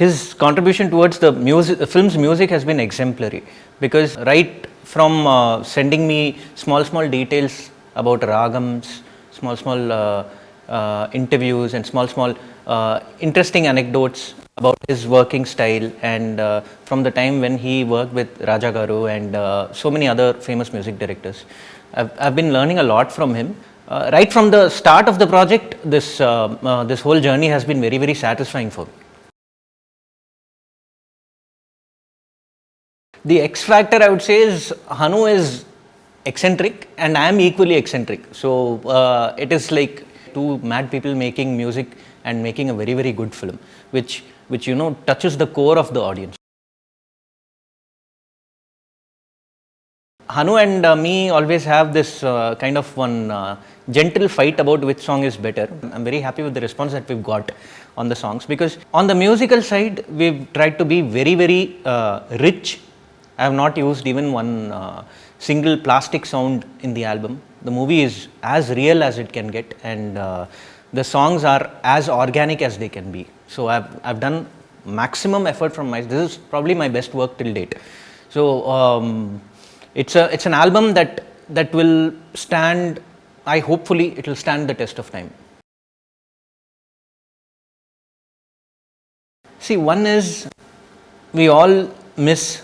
his contribution towards the music, the film's music has been exemplary, because right from sending me small details about ragams, small interviews and small interesting anecdotes about his working style, and from the time when he worked with Raja Garu and so many other famous music directors. I've been learning a lot from him. Right from the start of the project, this whole journey has been very satisfying for me. The X factor, I would say, is Hanu is eccentric and I am equally eccentric. So it is like two mad people making music and making a very good film, which touches the core of the audience. Hanu and me always have this kind of one gentle fight about which song is better. I'm very happy with the response that we've got on the songs, because on the musical side we've tried to be very rich. I have not used even one single plastic sound in the album. The movie is as real as it can get, and the songs are as organic as they can be. So I've done maximum effort from my. This is probably my best work till date. So it's an album that will stand. Hopefully it will stand the test of time. See, one is we all miss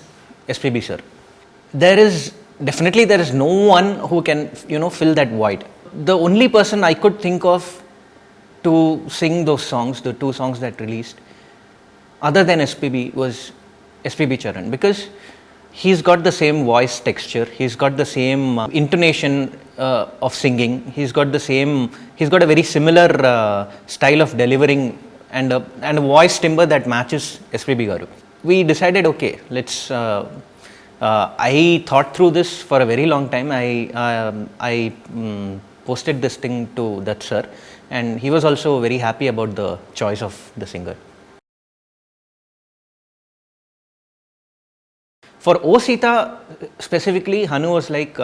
SPB sir. There is no one who can fill that void. The only person I could think of to sing those songs, the two songs that released, other than SPB, was SPB Charan, because he's got the same voice texture, he's got the same intonation of singing, he's got a very similar style of delivering, and a voice timbre that matches SPB Garu. We decided, okay, let's. I thought through this for a very long time. I posted this thing to that sir, and he was also very happy about the choice of the singer. For O Sita specifically, Hanu was like,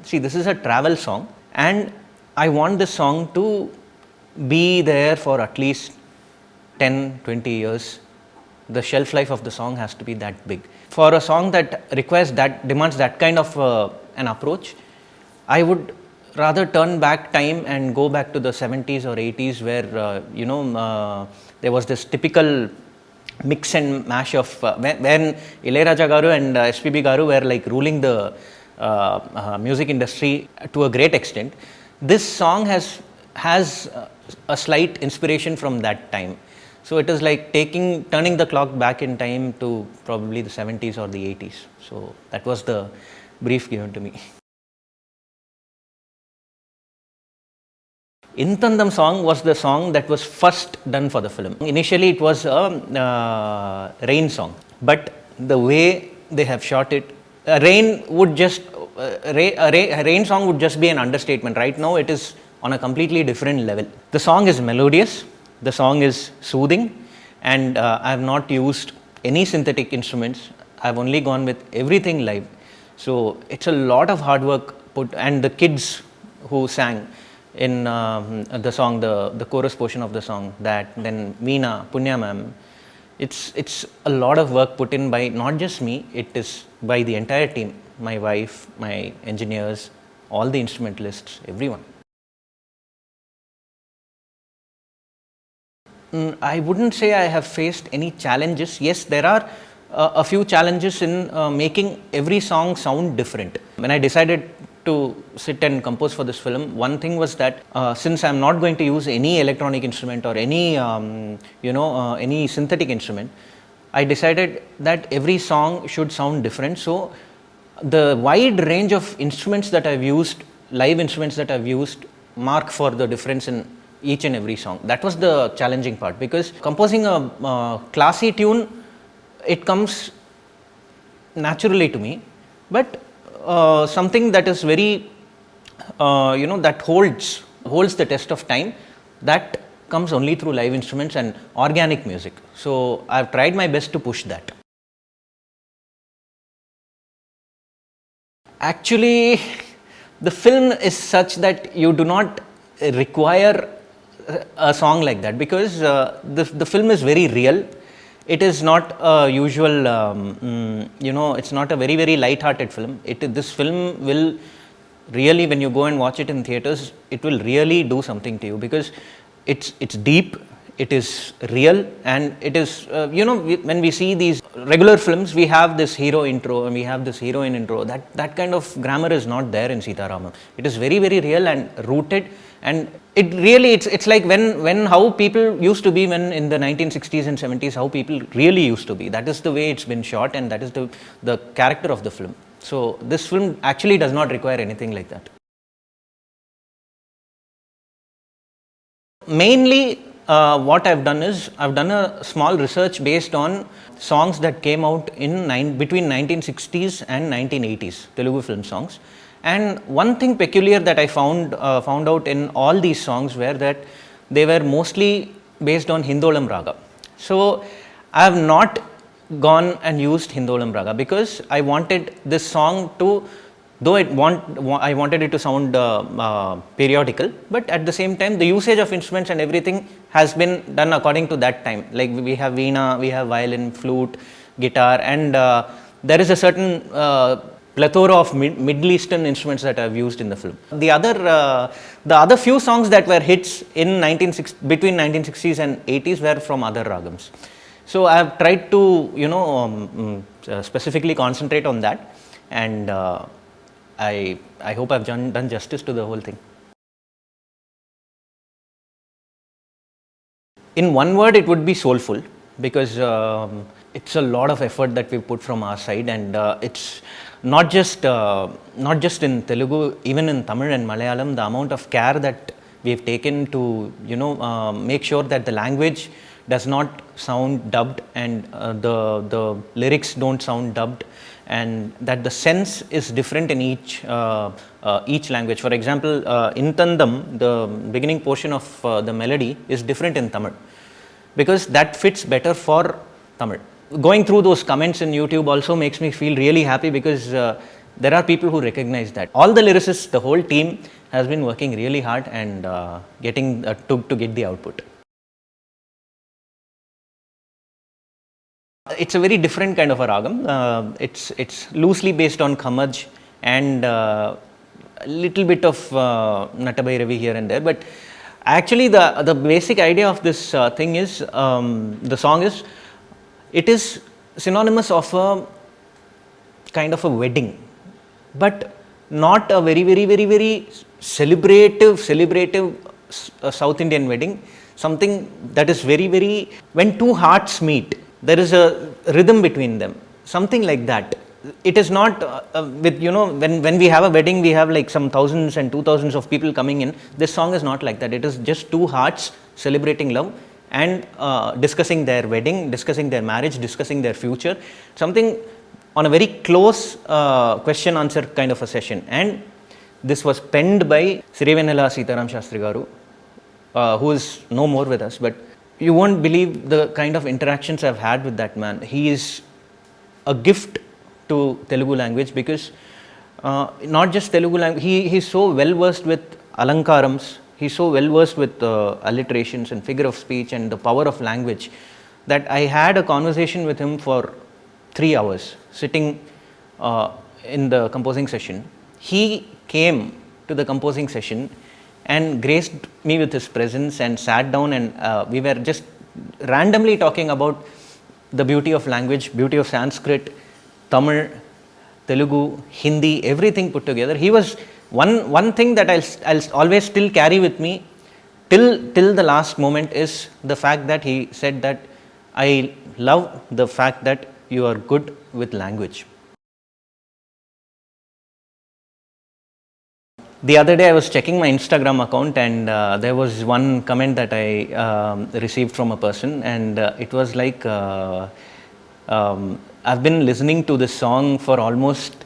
see, this is a travel song, and I want this song to be there for at least 10-20 years. The shelf life of the song has to be that big. For a song that demands that kind of an approach, I would rather turn back time and go back to the 70s or 80s, where there was this typical mix and mash of when Ilayaraja Garu and SPB Garu were like ruling the music industry to a great extent. This song has a slight inspiration from that time. So it is like turning the clock back in time to probably the 70s or the 80s. So that was the brief given to me. Intandam song was the song that was first done for the film. Initially it was a rain song, but the way they have shot it, a rain song would just be an understatement. Right now it is on a completely different level. The song is melodious. The song is soothing, and I have not used any synthetic instruments. I have only gone with everything live. So it's a lot of hard work put, and the kids who sang in the song, the chorus portion of the song, that then Meena, Punya ma'am, it's a lot of work put in by not just me, it is by the entire team, my wife, my engineers, all the instrumentalists, everyone. I wouldn't say I have faced any challenges. Yes, there are a few challenges in making every song sound different. When I decided to sit and compose for this film, one thing was that since I'm not going to use any electronic instrument or any any synthetic instrument, I decided that every song should sound different. So the wide range of instruments that I've used, live instruments that I've used, mark for the difference in each and every song. That was the challenging part, because composing a classy tune, it comes naturally to me, but something that is very that holds the test of time, that comes only through live instruments and organic music. So I've tried my best to push that. Actually, the film is such that you do not require a song like that, because the film is very real. it is not a usual, it's not a very, very light-hearted film. This film will really, when you go and watch it in theaters, it will really do something to you, because it's deep, it is real, and it is, when we see these regular films, we have this hero intro and we have this heroine intro. That kind of grammar is not there in Sita Ramam. It is very, very real and rooted, and it really, it's like when how people used to be when in the 1960s and 70s, how people really used to be. That is the way it's been shot, and that is the character of the film. So this film actually does not require anything like that. Mainly, what I've done is, I've done a small research based on songs that came out between 1960s and 1980s, Telugu film songs. And one thing peculiar that I found out in all these songs were that they were mostly based on Hindolam raga. So I have not gone and used Hindolam raga, because I wanted this song to, though I wanted it to sound periodical, but at the same time the usage of instruments and everything has been done according to that time. Like we have veena, we have violin, flute, guitar, and there is a certain plethora of Middle Eastern instruments that I've used in the film. The other few songs that were hits in between 1960s and 80s were from other ragams. So I have tried to specifically concentrate on that, and I hope I've done justice to the whole thing. In one word, it would be soulful, because it's a lot of effort that we put from our side, and it's not just in Telugu, even in Tamil and Malayalam, the amount of care that we've taken to make sure that the language does not sound dubbed, and the lyrics don't sound dubbed, and that the sense is different in each language. For example, in Tandam, the beginning portion of the melody is different in Tamil, because that fits better for Tamil. Going through those comments in YouTube also makes me feel really happy, because there are people who recognize that. All the lyricists, the whole team has been working really hard and getting to get the output. It's a very different kind of a ragam. It's loosely based on Khamaj and a little bit of Natabhairavi here and there. But actually, the basic idea of this thing is, the song is, it is synonymous of a kind of a wedding, but not a very, very, very, very celebrative South Indian wedding. Something that is very, very, when two hearts meet, there is a rhythm between them, something like that. It is not with, when we have a wedding, we have like some thousands and 2,000s of people coming in. This song is not like that. It is just two hearts celebrating love and discussing their wedding, discussing their marriage, discussing their future, something on a very close question answer kind of a session. And this was penned by Srivenela Sitaram Shastri Garu, who is no more with us, but you won't believe the kind of interactions I've had with that man. He is a gift to Telugu language, because not just Telugu language, he's so well versed with alankarams, he's so well versed with alliterations and figure of speech and the power of language, that I had a conversation with him for 3 hours sitting in the composing session. He came to the composing session and graced me with his presence and sat down, and we were just randomly talking about the beauty of language, beauty of Sanskrit, Tamil, Telugu, Hindi, everything put together. He was one thing that I'll always still carry with me till the last moment is the fact that he said that I love the fact that you are good with language. The other day I was checking my Instagram account, and there was one comment that I received from a person, and it was like, I've been listening to this song for almost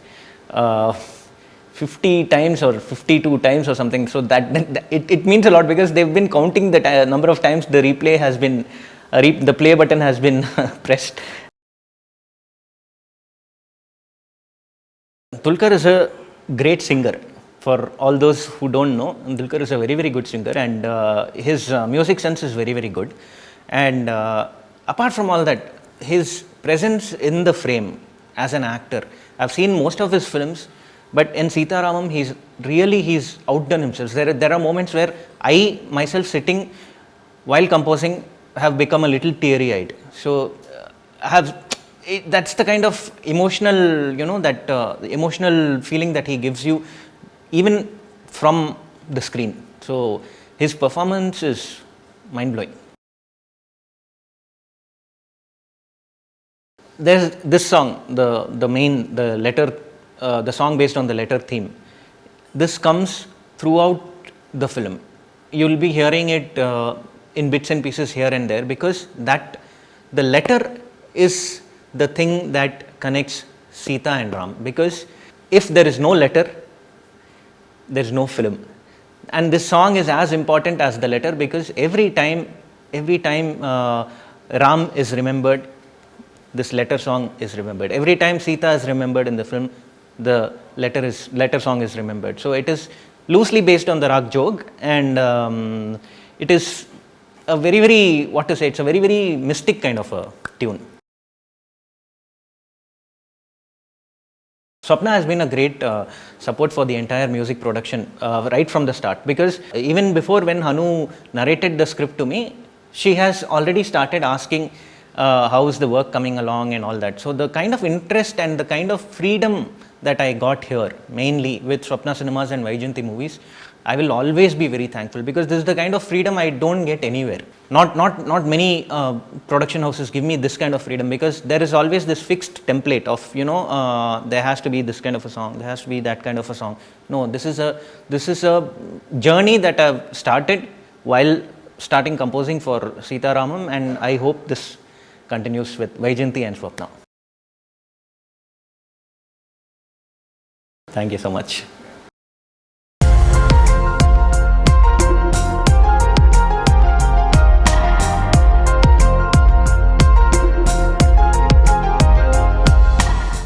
50 times or 52 times or something. So that it means a lot, because they've been counting the number of times the replay has been, the play button has been pressed. Dulquer is a great singer. For all those who don't know, Dulquer is a very, very good singer, and his music sense is very, very good. And apart from all that, his presence in the frame as an actor. I've seen most of his films, but in Sita Ramam, he's outdone himself. There are moments where I myself sitting while composing have become a little teary-eyed. So that's the kind of emotional, the emotional feeling that he gives you, even from the screen. So his performance is mind-blowing. There's this song, the song based on the letter theme. This comes throughout the film. You'll be hearing it in bits and pieces here and there, because the letter is the thing that connects Sita and Ram. Because if there is no letter, there is no film. And this song is as important as the letter, because every time Ram is remembered, this letter song is remembered. Every time Sita is remembered in the film, the letter song is remembered. So it is loosely based on the Rag Jog, and it is a very, very, it's a very, very mystic kind of a tune. Swapna has been a great support for the entire music production right from the start, because even before, when Hanu narrated the script to me, she has already started asking how is the work coming along and all that. So the kind of interest and the kind of freedom that I got here, mainly with Swapna Cinemas and Vaijayanti movies, I will always be very thankful, because this is the kind of freedom I don't get anywhere. Not many production houses give me this kind of freedom, because there is always this fixed template of, there has to be this kind of a song, there has to be that kind of a song. No, this is a journey that I've started while starting composing for Sita Ramam, and I hope this continues with Vaijayanti and Swapna. Thank you so much.